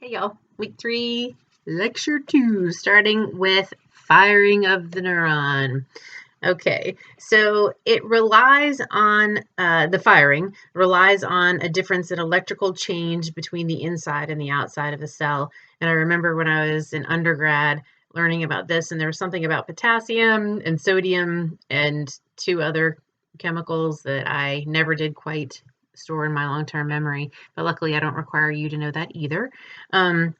Hey y'all, week 3, lecture 2, starting with firing of the neuron. Okay, so it relies on, the firing relies on a difference in electrical change between the inside and the outside of the cell. And I remember when I was in undergrad learning about this, and there was something about potassium and sodium and 2 other chemicals that I never did quite store in my long-term memory, but luckily I don't require you to know that either. When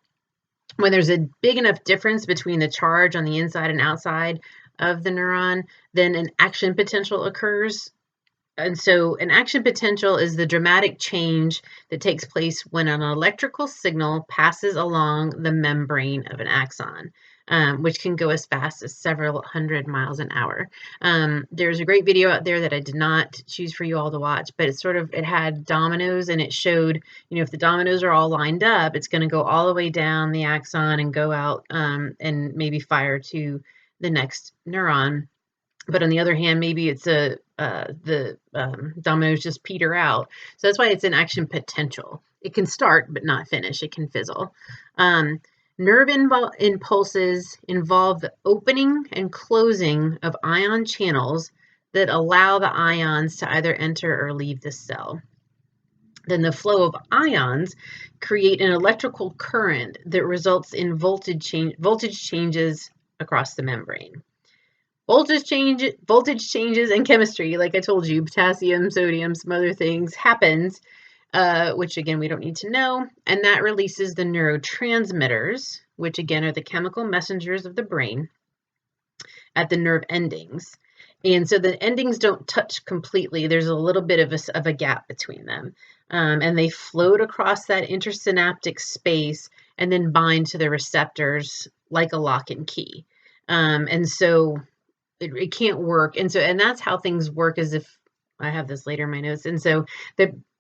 there's a big enough difference between the charge on the inside and outside of the neuron, then an action potential occurs. And so an action potential is the dramatic change that takes place when an electrical signal passes along the membrane of an axon, which can go as fast as several hundred miles an hour. There's a great video out there that I did not choose for you all to watch, but it had dominoes, and it showed, if the dominoes are all lined up, it's going to go all the way down the axon and go out and maybe fire to the next neuron. But on the other hand, maybe it's the dominoes just peter out. So that's why it's an action potential. It can start but not finish. It can fizzle. Nerve impulses involve the opening and closing of ion channels that allow the ions to either enter or leave the cell. Then the flow of ions create an electrical current that results in voltage changes across the membrane. Voltage changes in chemistry, like I told you, potassium, sodium, some other things, happens, which again, we don't need to know. And that releases the neurotransmitters, which again are the chemical messengers of the brain at the nerve endings. And so the endings don't touch completely. There's a little bit of a gap between them. And they float across that intersynaptic space and then bind to the receptors like a lock and key. And so it can't work. And that's how things work, as if I have this later in my notes. And so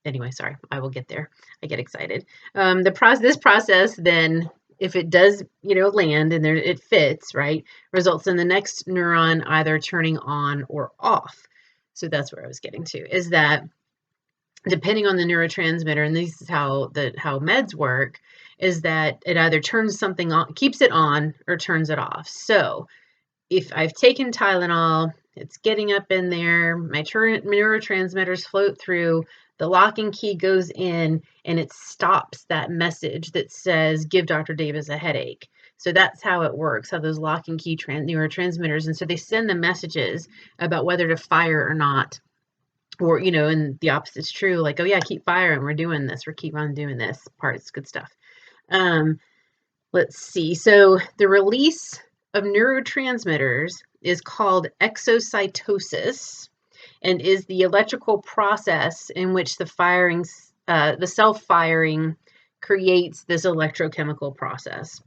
anyway, sorry, I will get there. I get excited. This process then, if it does, land and it fits, right, results in the next neuron either turning on or off. So that's where I was getting to, is that depending on the neurotransmitter, and this is how meds work, is that it either turns something on, keeps it on, or turns it off. So if I've taken Tylenol, it's getting up in there, my neurotransmitters float through, the lock and key goes in, and it stops that message that says, give Dr. Davis a headache. So that's how it works, how those lock and key neurotransmitters, and so they send the messages about whether to fire or not. Or, and the opposite's true, like, oh yeah, keep firing, we're doing this, we're keep on doing this part, it's good stuff. Let's see, so the release of neurotransmitters is called exocytosis, and is the electrical process in which the self-firing creates this electrochemical process.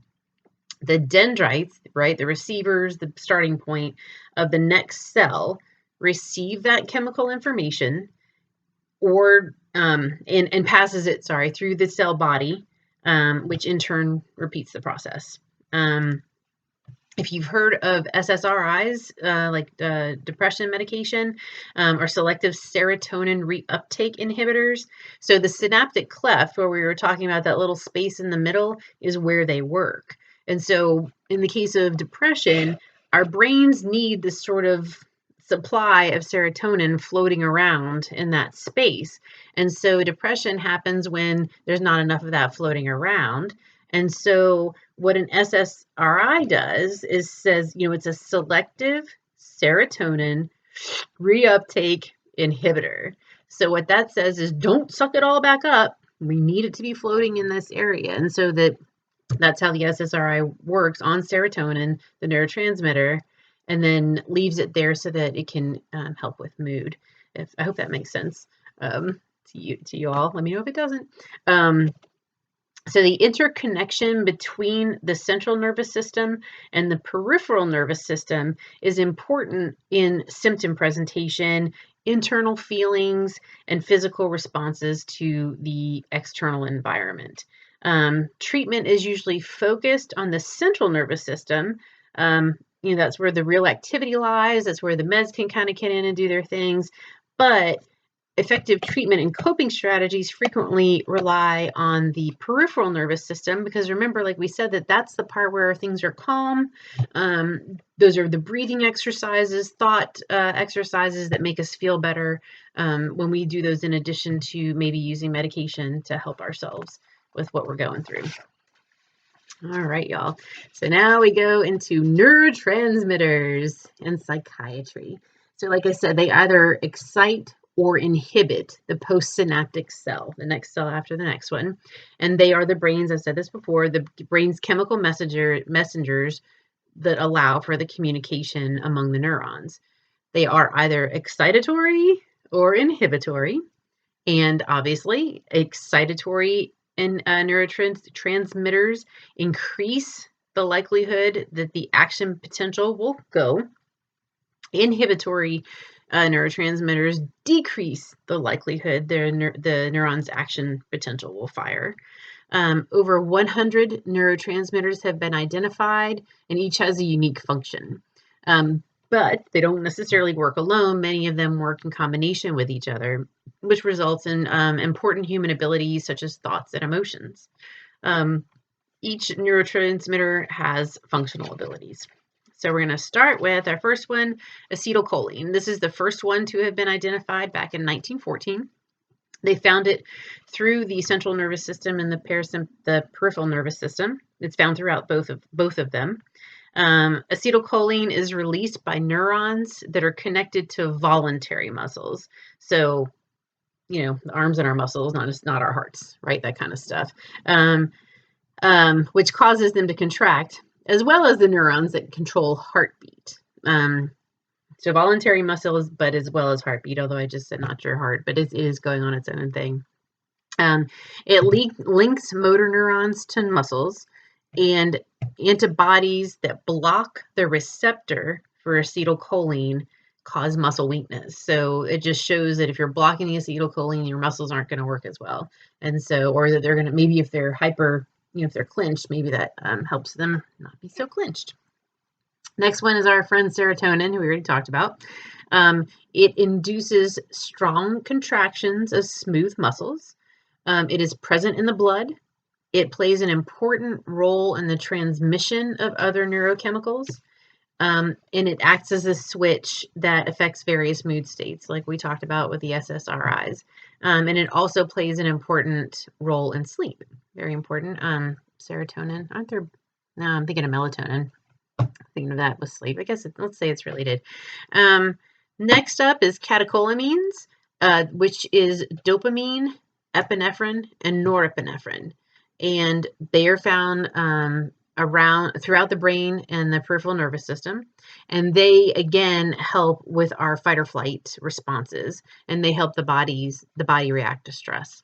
The dendrites, right, the receivers, the starting point of the next cell, receive that chemical information, or and passes it, through the cell body, which in turn repeats the process. If you've heard of SSRIs, like depression medication, or selective serotonin reuptake inhibitors, so the synaptic cleft, where we were talking about that little space in the middle, is where they work. And so in the case of depression, our brains need this sort of supply of serotonin floating around in that space. And so depression happens when there's not enough of that floating around. And so what an SSRI does is says, it's a selective serotonin reuptake inhibitor. So what that says is, don't suck it all back up. We need it to be floating in this area. And so that's how the SSRI works on serotonin, the neurotransmitter, and then leaves it there so that it can help with mood. I hope that makes sense to you all. Let me know if it doesn't. So the interconnection between the central nervous system and the peripheral nervous system is important in symptom presentation, internal feelings, and physical responses to the external environment. Treatment is usually focused on the central nervous system. That's where the real activity lies. That's where the meds can kind of get in and do their things. But effective treatment and coping strategies frequently rely on the peripheral nervous system, because remember, like we said, that's the part where things are calm. Those are the breathing exercises, thought exercises that make us feel better when we do those, in addition to maybe using medication to help ourselves with what we're going through. All right, y'all. So now we go into neurotransmitters and psychiatry. So like I said, they either excite or inhibit the postsynaptic cell, the next cell after the next one. And they are the brain's, I've said this before, the brain's chemical messengers that allow for the communication among the neurons. They are either excitatory or inhibitory. And obviously, excitatory and neurotransmitters increase the likelihood that the action potential will go. Inhibitory neurotransmitters decrease the likelihood the neuron's action potential will fire. Over 100 neurotransmitters have been identified, and each has a unique function. But they don't necessarily work alone. Many of them work in combination with each other, which results in important human abilities such as thoughts and emotions. Each neurotransmitter has functional abilities. So we're going to start with our first one, acetylcholine. This is the first one to have been identified back in 1914. They found it through the central nervous system and the peripheral nervous system. It's found throughout both of them. Acetylcholine is released by neurons that are connected to voluntary muscles. So, the arms and our muscles, not our hearts, right? That kind of stuff, which causes them to contract, as well as the neurons that control heartbeat. So voluntary muscles, but as well as heartbeat, although I just said not your heart, but it is going on its own thing. It links motor neurons to muscles, and antibodies that block the receptor for acetylcholine cause muscle weakness. So it just shows that if you're blocking the acetylcholine, your muscles aren't going to work as well. And so, or that they're going to, maybe if they're hyper, if they're clenched, maybe that helps them not be so clenched. Next one is our friend serotonin, who we already talked about. It induces strong contractions of smooth muscles. It is present in the blood. It plays an important role in the transmission of other neurochemicals, and it acts as a switch that affects various mood states, like we talked about with the SSRIs. And it also plays an important role in sleep. Very important. Serotonin. No, I'm thinking of melatonin. Thinking of that with sleep. I guess let's say it's related. Next up is catecholamines, which is dopamine, epinephrine, and norepinephrine. And they are found throughout the brain and the peripheral nervous system. And they, again, help with our fight or flight responses. And they help the body react to stress.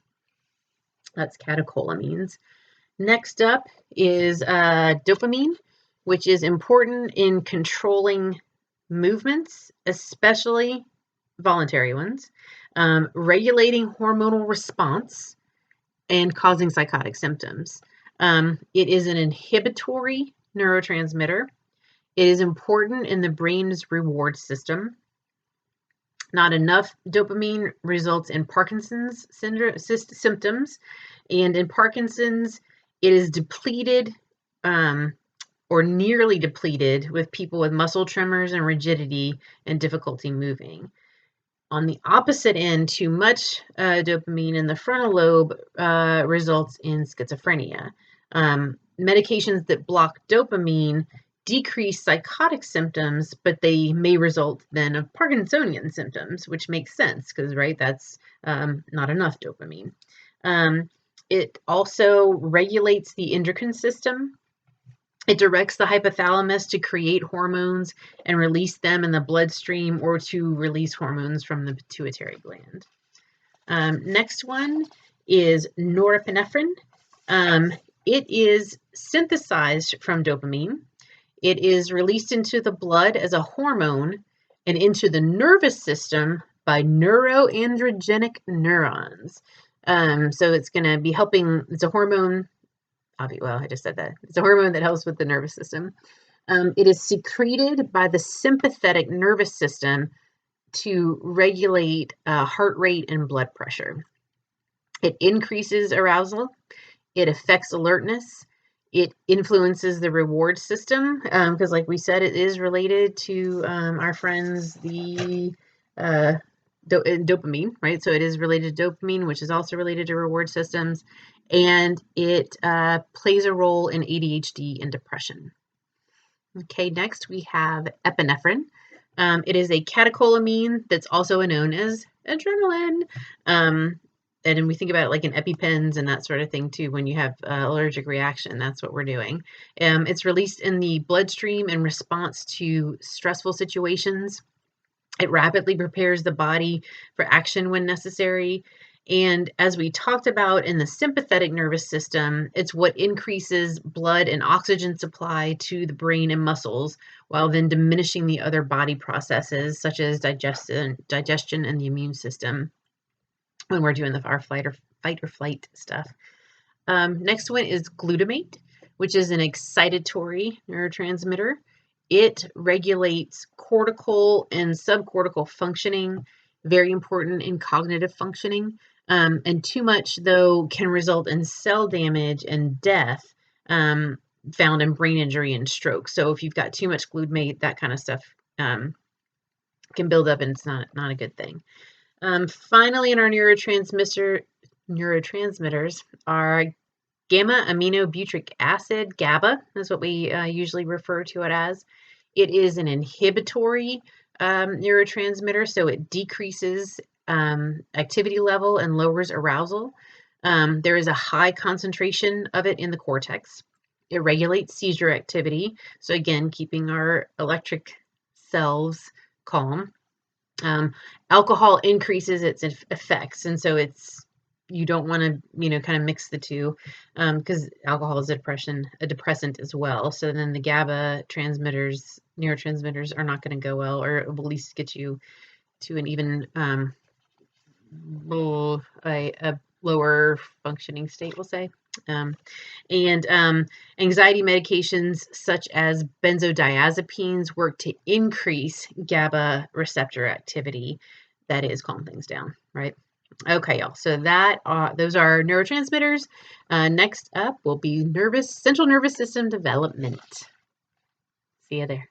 That's catecholamines. Next up is dopamine, which is important in controlling movements, especially voluntary ones, regulating hormonal response, and causing psychotic symptoms. It is an inhibitory neurotransmitter. It is important in the brain's reward system. Not enough dopamine results in Parkinson's symptoms, and in Parkinson's, it is depleted or nearly depleted with people with muscle tremors and rigidity and difficulty moving. On the opposite end, too much dopamine in the frontal lobe results in schizophrenia. Medications that block dopamine decrease psychotic symptoms, but they may result then of Parkinsonian symptoms, which makes sense because, right, that's not enough dopamine. It also regulates the endocrine system. It directs the hypothalamus to create hormones and release them in the bloodstream, or to release hormones from the pituitary gland. Next one is norepinephrine. It is synthesized from dopamine. It is released into the blood as a hormone and into the nervous system by neuroandrogenic neurons. So it's going to be helping, it's a hormone. Well, I just said that. It's a hormone that helps with the nervous system. It is secreted by the sympathetic nervous system to regulate heart rate and blood pressure. It increases arousal. It affects alertness. It influences the reward system because, like we said, it is related to our friends, the dopamine, right? So it is related to dopamine, which is also related to reward systems, and it plays a role in ADHD and depression. Okay, next we have epinephrine. It is a catecholamine that's also known as adrenaline. And we think about it like in EpiPens and that sort of thing too. When you have allergic reaction, that's what we're doing. It's released in the bloodstream in response to stressful situations. It rapidly prepares the body for action when necessary. And as we talked about in the sympathetic nervous system, it's what increases blood and oxygen supply to the brain and muscles, while then diminishing the other body processes such as digestion and the immune system when we're doing the fight or flight stuff. Next one is glutamate, which is an excitatory neurotransmitter. It regulates cortical and subcortical functioning, very important in cognitive functioning. And too much, though, can result in cell damage and death found in brain injury and stroke. So if you've got too much glutamate, that kind of stuff can build up, and it's not a good thing. Finally, in our neurotransmitters are gamma aminobutyric acid, GABA, is what we usually refer to it as. It is an inhibitory neurotransmitter, so it decreases activity level and lowers arousal. There is a high concentration of it in the cortex. It regulates seizure activity, so again, keeping our electric cells calm. Alcohol increases its effects, and so you don't want to kind of mix the two because alcohol is a depressant as well. So then the GABA neurotransmitters are not going to go well, or it will at least get you to an even a lower functioning state, we'll say. Anxiety medications such as benzodiazepines work to increase GABA receptor activity. That is, calm things down, right? Okay, y'all. So those are neurotransmitters. Next up will be central nervous system development. See you there.